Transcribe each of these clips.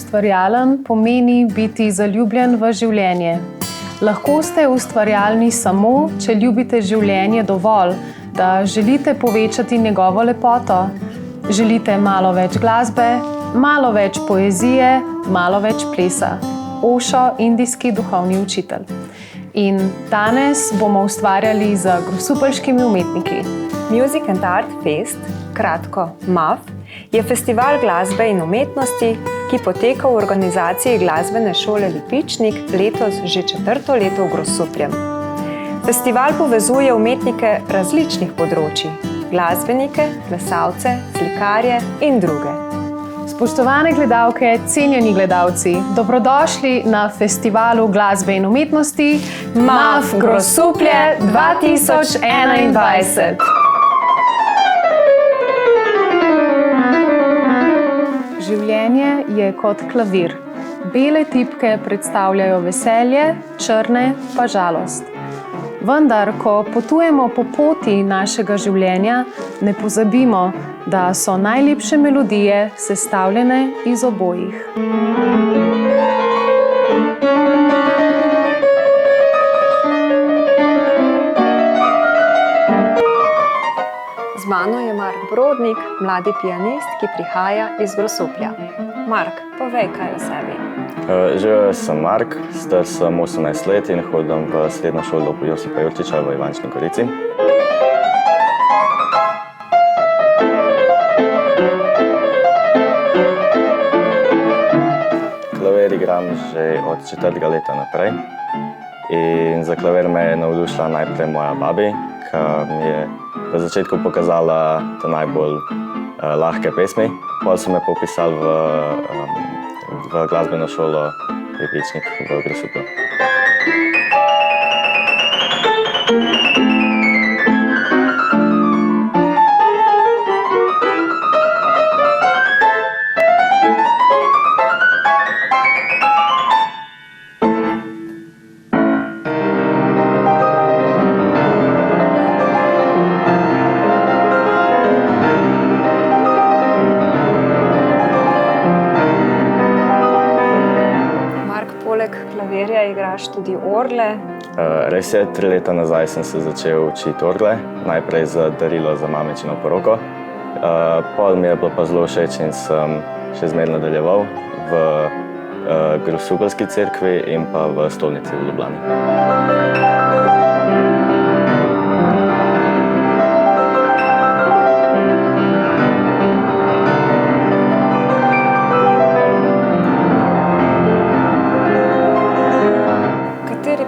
ustvarjalen pomeni biti zaljubljen v življenje. Lahko ste ustvarjalni samo, če ljubite življenje dovolj, da želite povečati njegovo lepoto. Želite malo več glasbe, malo več poezije, malo več plesa. Osho, indijski duhovni učitelj. In danes bomo ustvarjali z grosupeljskimi umetniki. Music and Art Fest, kratko MAF, je festival glasbe in umetnosti, ki poteka v organizaciji Glasbene šole Lipičnik letos že 4. leto v Grosupljem. Festival povezuje umetnike različnih področij, glasbenike, plesalce, slikarje in druge. Spoštovane gledalke, cenjeni gledalci, dobrodošli na festivalu glasbe in umetnosti MAF Grosuplje 2021. Življenje je kot klavir. Bele tipke predstavljajo veselje, črne pa žalost. Vendar, ko potujemo po poti našega življenja, ne pozabimo, da so najlepše melodije sestavljene iz obojih. Z mano je Mark Brodnik, mladi pianist, ki prihaja iz Grosuplja. Mark, povej kaj o sebi. Živel sem Mark, star sem 18 let in hodim v srednjo šolo Josipa Jurčiča v Ivančni Gorici. Klavir igram že od 4. leta naprej in za klavir me je navdušila najprej moja babi, ki mi je v začetku pokazala te najbolj lahke pesmi. Potem so me popisali v glasbeno šolo Lipičnik v Grosuplju. Klavirja igraš tudi orgle. Res je, 3 leta nazaj sem se začel učiti orgle, najprej za darilo za mamičino poroko. Pol mi je bilo pa zelo všeč in sem še zmeraj nadaljeval v Grosupeljski cerkvi in pa v stolnici v Ljubljani.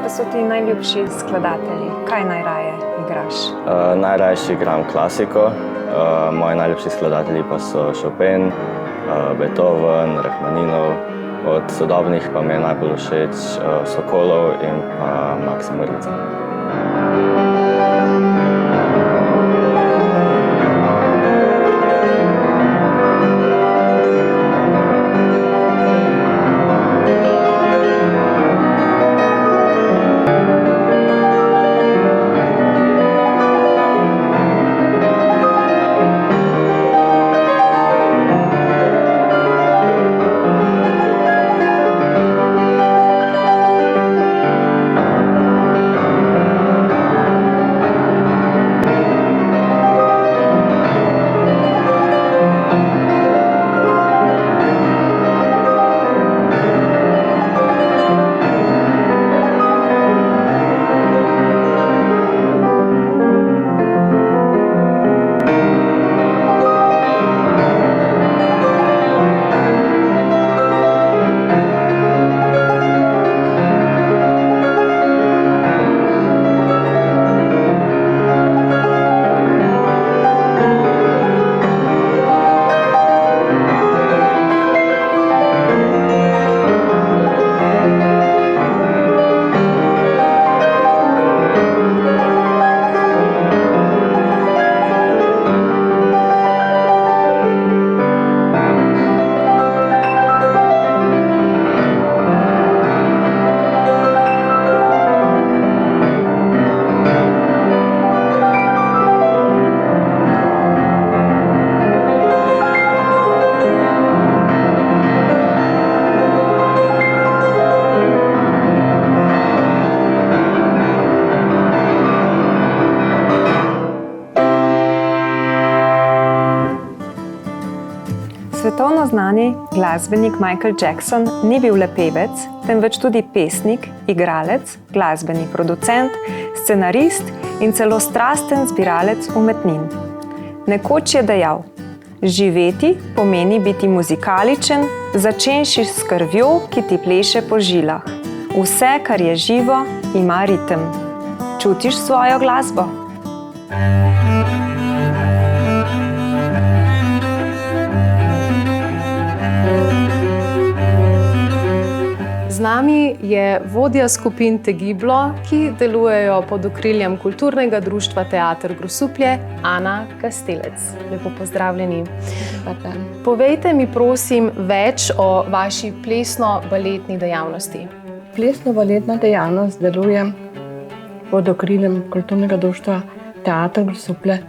So ti najljubši skladatelji? Kaj najraje igraš? Najrajši igram klasiko. Moji najljubši skladatelji pa so Chopin, Beethoven, Rachmaninov. Od sodobnih pa mi je najbolj všeč Sokolov in pa Maksim Vrlica. Svetovno znani glasbenik Michael Jackson ni bil le pevec, temveč tudi pesnik, igralec, glasbeni producent, scenarist in celo strasten zbiralec umetnin. Nekoč je dejal: živeti pomeni biti muzikaličen, začenši s krvjo, ki ti pleše po žilah. Vse, kar je živo, ima ritem. Čutiš svojo glasbo? Z nami je vodja skupin Tegiblo, ki delujejo pod okriljem kulturnega društva Teater Grosuplje, Ana Kastelec. Lepo pozdravljeni. Povejte mi prosim več o vaši plesno-baletni dejavnosti. Plesno-baletna dejavnost deluje pod okriljem kulturnega društva Teater Grosuplje.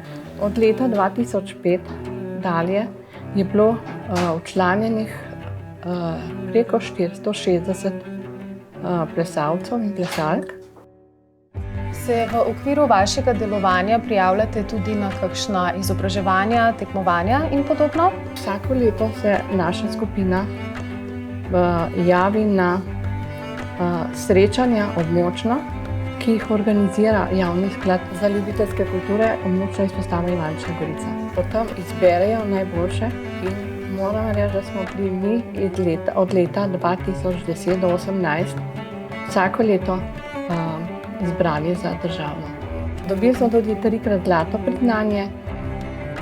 Od leta 2005 dalje je bilo včlanjenih preko 460 plesalcev in plesalk. Se v okviru vašega delovanja prijavljate tudi na kakšna izobraževanja, tekmovanja in podobno? Vsako leto se naša skupina javi na srečanja območna, ki jih organizira Javni sklad za ljubiteljske kulture območna izpostava Ivančna Gorica. Potem izberejo najboljše in moram reči, da smo bili mi od leta 2010 do 2018 vsako leto izbrali za državno. Dobili smo tudi 3-krat zlato priznanje.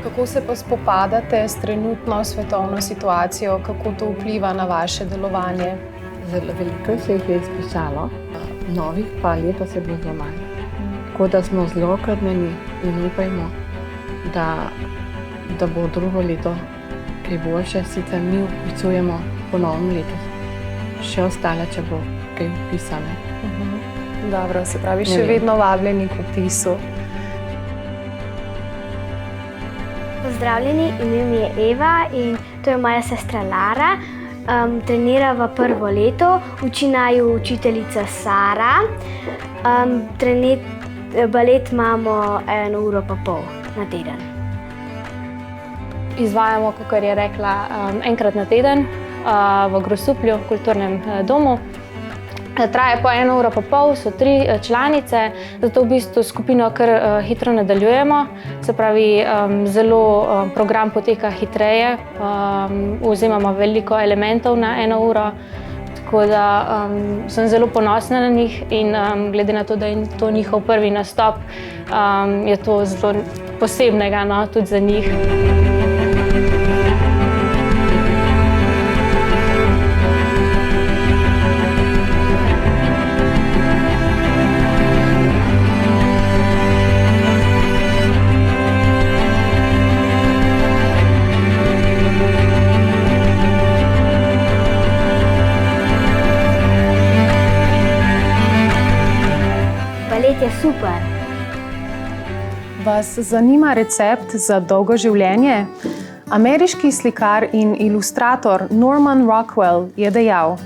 Kako se pa spopadate s trenutno svetovno situacijo, kako to vpliva na vaše delovanje? Zelo veliko se jih je izpisalo, novih pa letos je bilo zelo manj. Tako da smo zelo krmeni in upajmo, da bo drugo leto kaj boljše. Sicer mi vpisujemo po novem letu še ostale, če bo kaj vpisane. Dobro, se pravi, še vedno vabljeni k vpisu. Pozdravljeni, ime mi je Eva in to je moja sestra Lara. Trenirava prvo leto, uči naju učiteljica Sara. Balet imamo 1,5 ure na teden. Izvajamo, kakor je rekla, enkrat na teden v Grosuplju, v kulturnem domu. Traja po 1,5 ure, so 3 članice, zato v bistvu skupino kar hitro nadaljujemo. Se pravi, zelo program poteka hitreje, vzemamo veliko elementov na 1 uro, tako da sem zelo ponosna na njih in glede na to, da je to njihov prvi nastop, je to zelo posebnega, no, tudi za njih. Balet je super. Vas zanima recept za dolgo življenje? Ameriški slikar in ilustrator Norman Rockwell je dejal: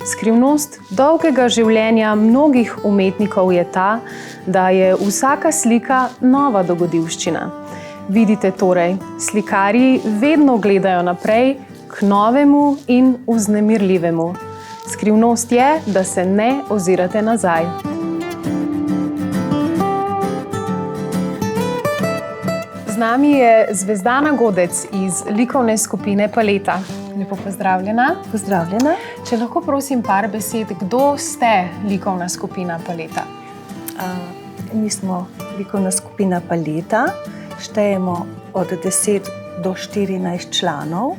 skrivnost dolgega življenja mnogih umetnikov je ta, da je vsaka slika nova dogodivščina. Vidite torej, slikarji vedno gledajo naprej k novemu in vznemirljivemu. Skrivnost je, da se ne ozirate nazaj. Z nami je Zvezdana Godec iz likovne skupine Paleta. Lepo pozdravljena. Pozdravljena. Če lahko prosim par besed, kdo ste likovna skupina Paleta? Mi smo likovna skupina Paleta, štejemo od 10 do 14 članov.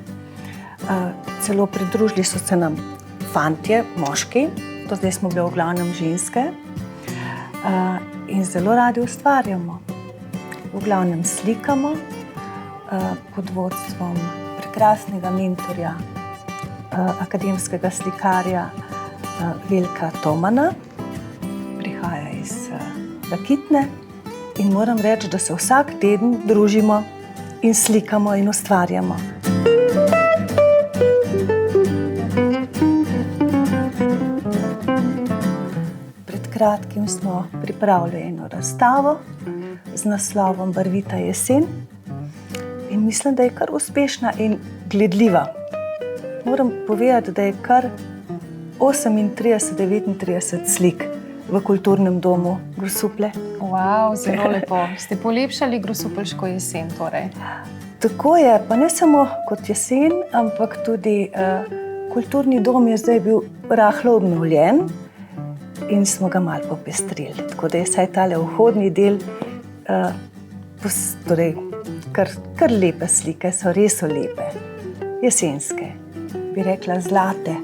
Celo pridružili so se nam fantje, moški, do zdaj smo bili v glavnem ženske in zelo radi ustvarjamo. V glavnem slikamo pod vodstvom prekrasnega mentorja, akademskega slikarja Veljka Tomana. Prihaja iz Rakitne in moram reči, da se vsak teden družimo in slikamo in ustvarjamo. Pred kratkim smo pripravili eno razstavo z naslovom Barvita jesen in mislim, da je kar uspešna in gledljiva. moram povedati, da je kar 38-39 slik v kulturnem domu Grosuplje. Wow, zelo lepo. Ste polepšali grosupeljsko jesen torej? Tako je, pa ne samo kot jesen, ampak tudi kulturni dom je zdaj bil rahlo obnovljen in smo ga malo popestrili. Tako da je saj tale vhodni del, torej kar lepe slike, so res lepe, jesenske, bi rekla zlate,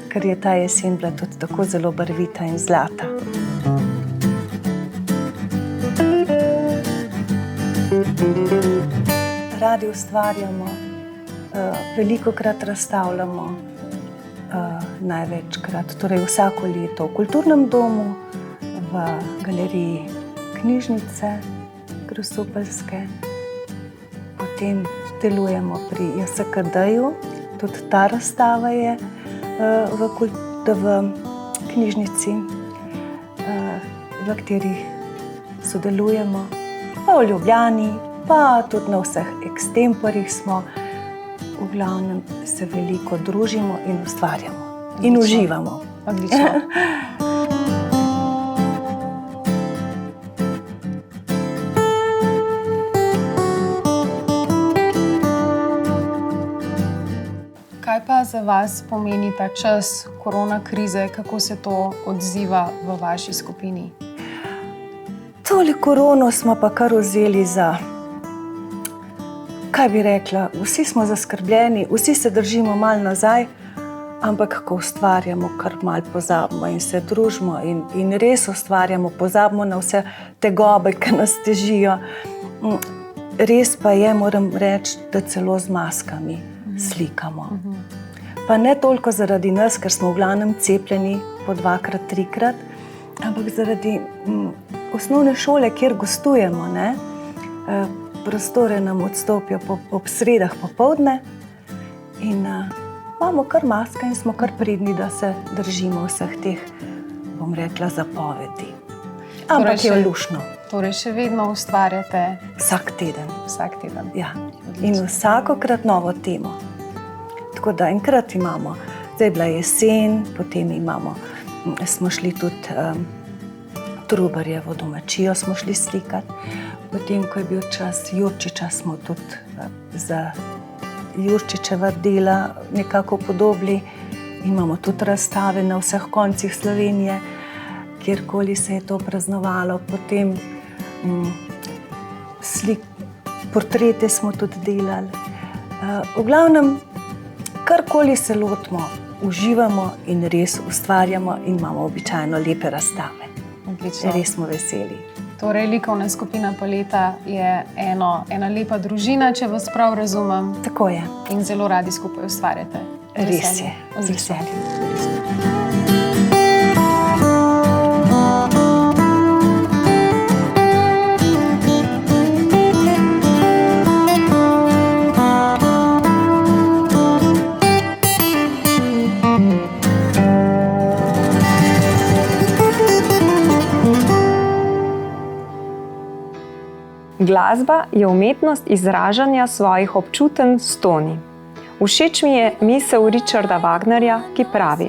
ker je ta jesen bila tudi tako zelo barvita in zlata. Radi ustvarjamo, velikokrat razstavljamo, največkrat, torej vsako leto v kulturnem domu, v galeriji knjižnice grosupeljske, potem delujemo pri JSKD-ju, tudi ta razstava je v knjižnici, v kateri sodelujemo, pa v Ljubljani, pa tudi na vseh ekstemporjih smo. V glavnem se veliko družimo in ustvarjamo in uživamo. Odlično. Kaj pa za vas pomeni ta čas korona krize, kako se to odziva v vaši skupini? Tole korono smo pa kar vzeli za, kaj bi rekla, vsi smo zaskrbljeni, vsi se držimo malo nazaj, ampak ko ustvarjamo, kar malo pozabimo in se družimo in res ustvarjamo, pozabimo na vse tegobe, ki nas težijo. Res pa je, moram reči, da celo z maskami slikamo. Pa ne toliko zaradi nas, ker smo v glavnem cepljeni po 2-krat, 3-krat, ampak zaradi osnovne šole, kjer gostujemo, ne? Prostore nam odstopijo ob sredah popoldne in imamo kar maske in smo kar pridni, da se držimo vseh teh, bom rekla, zapovedi. Ampak je luštno. Torej še vedno ustvarjate? Vsak teden. Vsak teden. Ja. In vsakokrat novo temo. Tako da enkrat imamo, zdaj je bila jesen, potem smo šli tudi Trubarjevo domačijo smo šli slikati. Potem, ko je bil čas Jurčiča, smo tudi za Jurčičeva dela nekako podobili. Imamo tudi razstave na vseh koncih Slovenije, kjerkoli se je to praznovalo. Potem portrete smo tudi delali. V glavnem, karkoli se lotimo, uživamo in res ustvarjamo in imamo običajno lepe razstave. Odlično. Res smo veseli. Torej, likovna skupina Paleta je ena lepa družina, če vas prav razumem. Tako je. In zelo radi skupaj ustvarjate. Res je, z veseljem. Glasba je umetnost izražanja svojih občutenj s toni. Všeč mi je misel Richarda Wagnerja, ki pravi: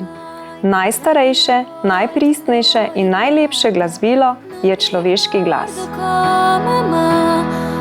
najstarejše, najpristnejše in najlepše glasbilo je človeški glas.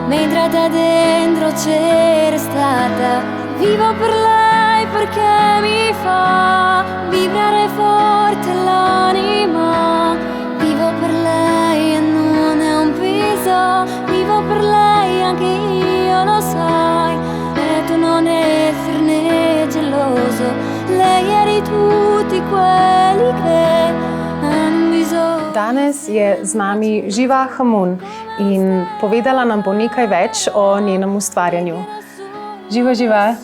Mentre dentro c'era stata, vivo per lei perché mi fa vibrare forte l'anima. Vivo per lei e non è un peso, vivo per lei anche io lo sai. E tu non esserne geloso, lei eri tutti quelli che hanno bisogno. Danes je z nami Živa Hamun in povedala nam bo nekaj več o njenem ustvarjanju. Živa,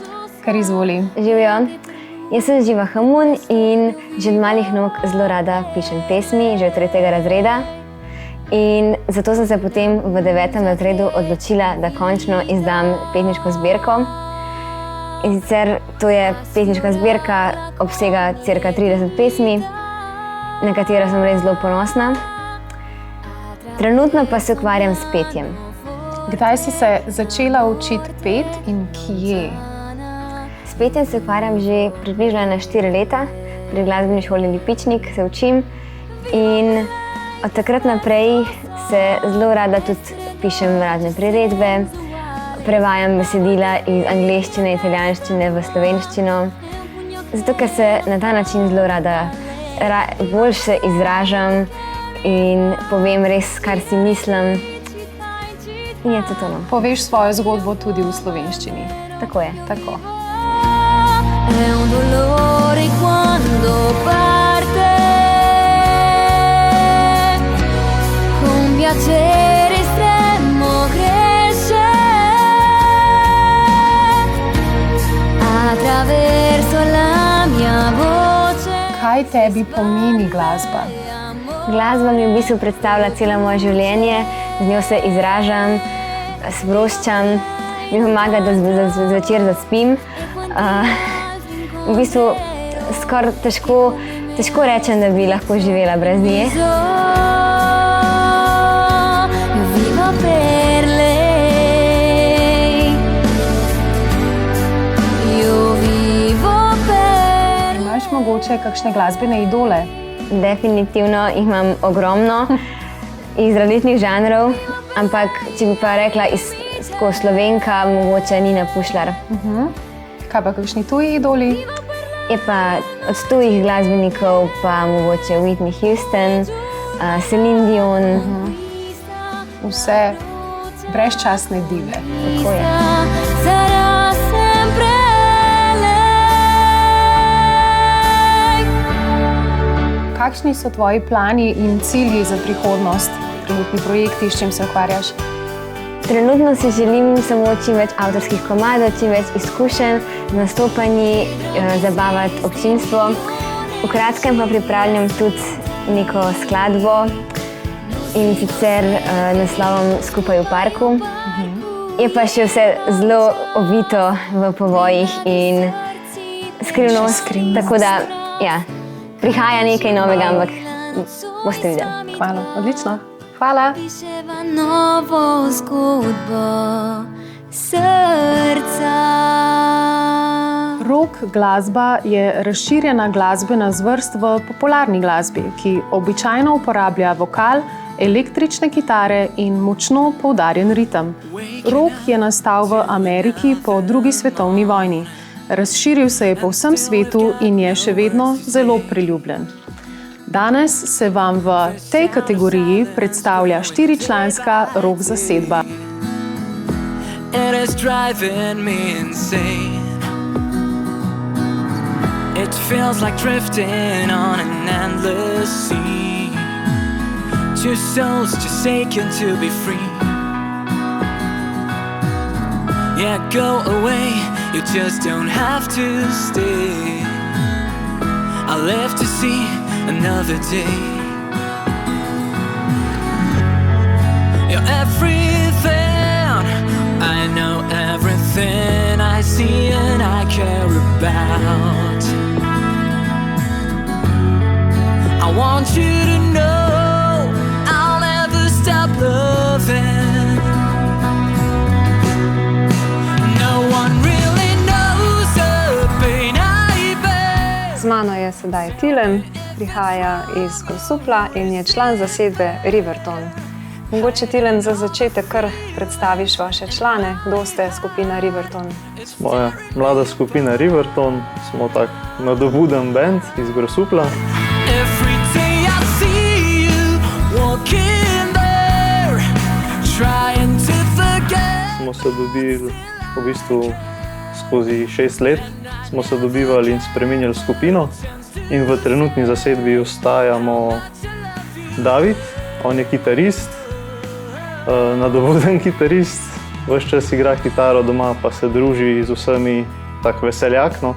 kar izvoli. Živijo. Jaz sem Živa Hamun in že od malih nog zelo rada pišem pesmi, že od 3. razreda. In zato sem se potem v 9. razredu odločila, da končno izdam pesniško zbirko. In sicer to je pesniška zbirka, obsega cirka 30 pesmi, na katero sem res zelo ponosna. Trenutno pa se ukvarjam s petjem. Kdaj si se začela učiti pet in kje? S S petjem se ukvarjam že približno 4 leta. Pri glasbeni šoli Lipičnik se učim in od takrat naprej se zelo rada tudi pišem razne priredbe, prevajam besedila iz angleščine, italijanščine v slovenščino, zato ker se na ta način zelo rada bolj se izražam in povem res, kar si mislim. In je to. Poveš svojo zgodbo tudi v slovenščini. Tako je. Tako. È un dolore quando parte, con piacere estremo cresce, attraverso la mia voce. Kaj tebi pomeni glasba? Glasba mi v bistvu predstavlja celo moje življenje, z njo se izražam, sproščam, mi pomaga, da zvečer zaspim. V bistvu skoraj težko rečem, da bi lahko živela brez nje. Vivo per lei. Io vivo per. Imaš mogoče kakšne glasbene idole? Definitivno jih imam ogromno iz različnih žanrov, ampak če bi pa rekla tako Slovenka, mogoče Nina Pušlar. Kaj pa kakšni tuji idoli? Je pa od tujih glasbenikov pa mogoče Whitney Houston, Celine Dion. Vse brezčasne dive. Tako je. Sarà sempre lei. Kakšni so tvoji plani in cilji za prihodnost? Trenutni projekti, s čim se ukvarjaš? Trenutno si želim samo čim več avtorskih komadov, čim več izkušenj, nastopanji, zabavati občinstvo. V kratkem pa pripravljam tudi neko skladbo in sicer naslovom Skupaj v parku. Je pa še vse zelo ovito v povojih in skrivnost. Tako da, ja, prihaja nekaj novega, ampak boste videli. Hvala, odlično. Hvala. Piševa novo zgodbo srca. Rock glasba je razširjena glasbena zvrst v popularni glasbi, ki običajno uporablja vokal, električne kitare in močno poudarjen ritem. Rock je nastal v Ameriki po drugi svetovni vojni. Razširil se je po vsem svetu in je še vedno zelo priljubljen. Danes se vam v tej kategoriji predstavlja 4-članska rock zasedba. And it's driving me insane. It feels like drifting on an endless sea. Two souls just aching to be free. Yeah, go away, you just don't have to stay. I live to see another day. You're everything, I know everything I see and I care about. I want you to know I'll never stop loving. No one really knows the pain I bear. Z mano je sedaj Tilen, prihaja iz Grosuplja in je član zasedbe Riverton. Mogoče Tilen za začetek kar predstaviš vaše člane, kdo ste skupina Riverton? Smo mlada skupina Riverton, smo tak nadobuden band iz Grosuplja. Every day I see you walking there, trying to forget. Smo se dobili v bistvu skozi 6 let, smo se dobivali in spreminjali skupino in v trenutni zasedbi ostajamo David, on je kitarist, nadobuden kitarist, ves čas igra kitaro doma, pa se druži z vsemi tak veseljakno.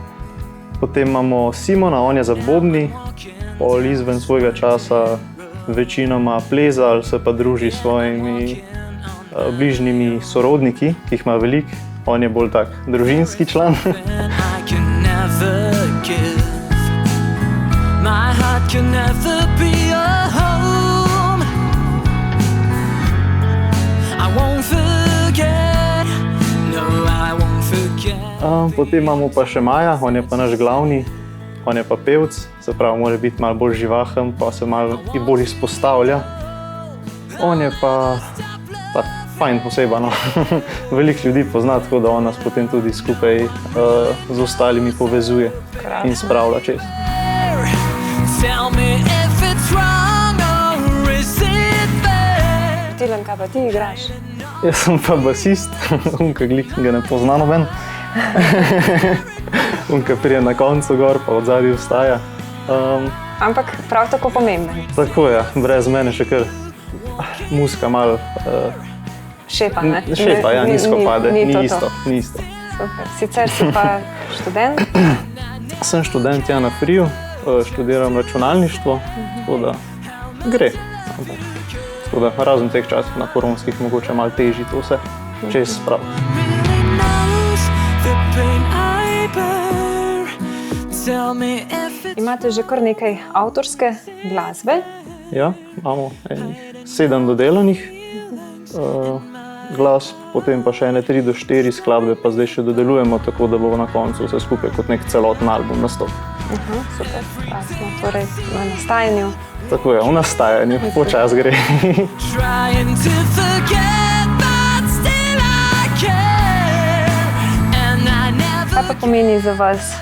Potem imamo Simona, on je za bobni, pol izven svojega časa večinoma pleza ali se pa druži s svojimi bližnjimi sorodniki, ki jih ima veliko. On je bolj tak družinski član. I can never give. My heart can never be a home. I won't forget. No, I won't forget. Potem imamo pa še Maja, on je pa naš glavni, on je pa pevc, se pravi, mora biti malo bolj živahen, pa se malo bolj izpostavlja. On je pa fajn oseba, no. Veliko ljudi pozna, tako da on nas potem tudi skupaj z ostalimi povezuje in spravlja čez. Tilen, kaj pa ti igraš? Jaz sem pa basist, unka glih ga ne pozna noben. Unka prije na koncu gor, pa od zadaj vstaja. Ampak prav tako pomemben. Tako je, brez mene še kar muzika malo šepa, ne? Šepa, ja, nizko pade, ni ni to. isto. Super. Sicer si pa študent? Sem študent, ja, na FRIU, študiram računalništvo, tako da gre. Tako da razen teh časih na koronskih mogoče malo težji to vse čez spraviti. Imate že kar nekaj avtorske glasbe? Ja, imamo 7 dodelanih glasb, potem pa še 3 do 4 skladbe pa zdaj še dodelujemo, tako da bo na koncu vse skupaj kot nek celoten album nastop. Super, krasno. Torej v nastajanju. Tako je, v nastajanju, počas gre. Kaj pa pomeni za vas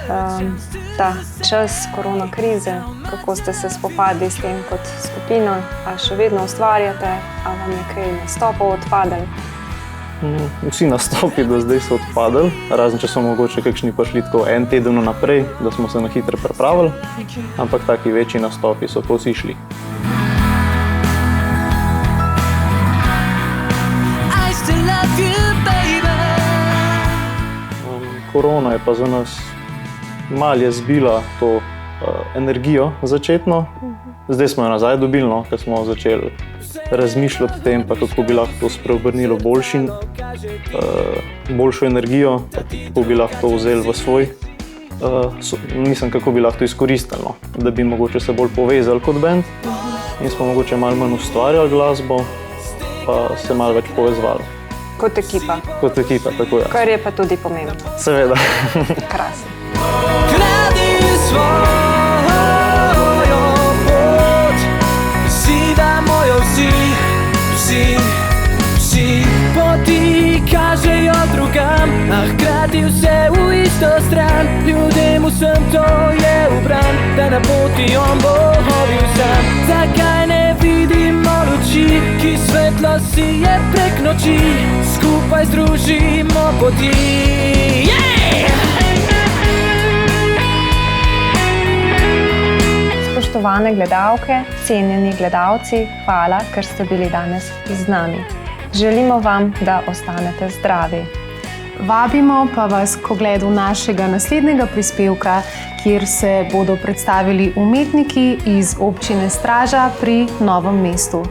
ta čas korona krize? Kako ste se spopadli s tem kot skupina? A še vedno ustvarjate? A vam je kaj nastopov odpadlo? Vsi nastopi do zdaj so odpadli, razen če so mogoče kakšni prišli tako en teden naprej, da smo se na hitro pripravili, ampak taki večji nastopi so pa vsi šli. Korona je pa za nas malo je zbila to energijo začetno. Zdaj smo jo nazaj dobili, no, ker smo začeli razmišljati o tem, pa kako bi lahko to spreobrnilo boljšo energijo, kako bi lahko to vzeli v svoj, kako bi lahko to izkoristili, no, da bi mogoče se bolj povezali kot band in smo mogoče malo manj ustvarjali glasbo, pa se malo več povezvali. Kot ekipa. Kot ekipa, tako je. Kar je pa tudi pomembno. Seveda. Krasno. Gradi svojo pot, si damo jo vsi poti kažejo drugam, a hkrati vse v isto stran. Ljudem vsem to je ubran, da na poti on bo hodil sam. Zakaj ne vidimo luči, ki svetlo sije prek noči, skupaj združimo poti. Spoštovane gledalke, cenjeni gledalci, hvala, ker ste bili danes z nami. Želimo vam, da ostanete zdravi. Vabimo pa vas k ogledu našega naslednjega prispevka, kjer se bodo predstavili umetniki iz občine Straža pri Novem mestu.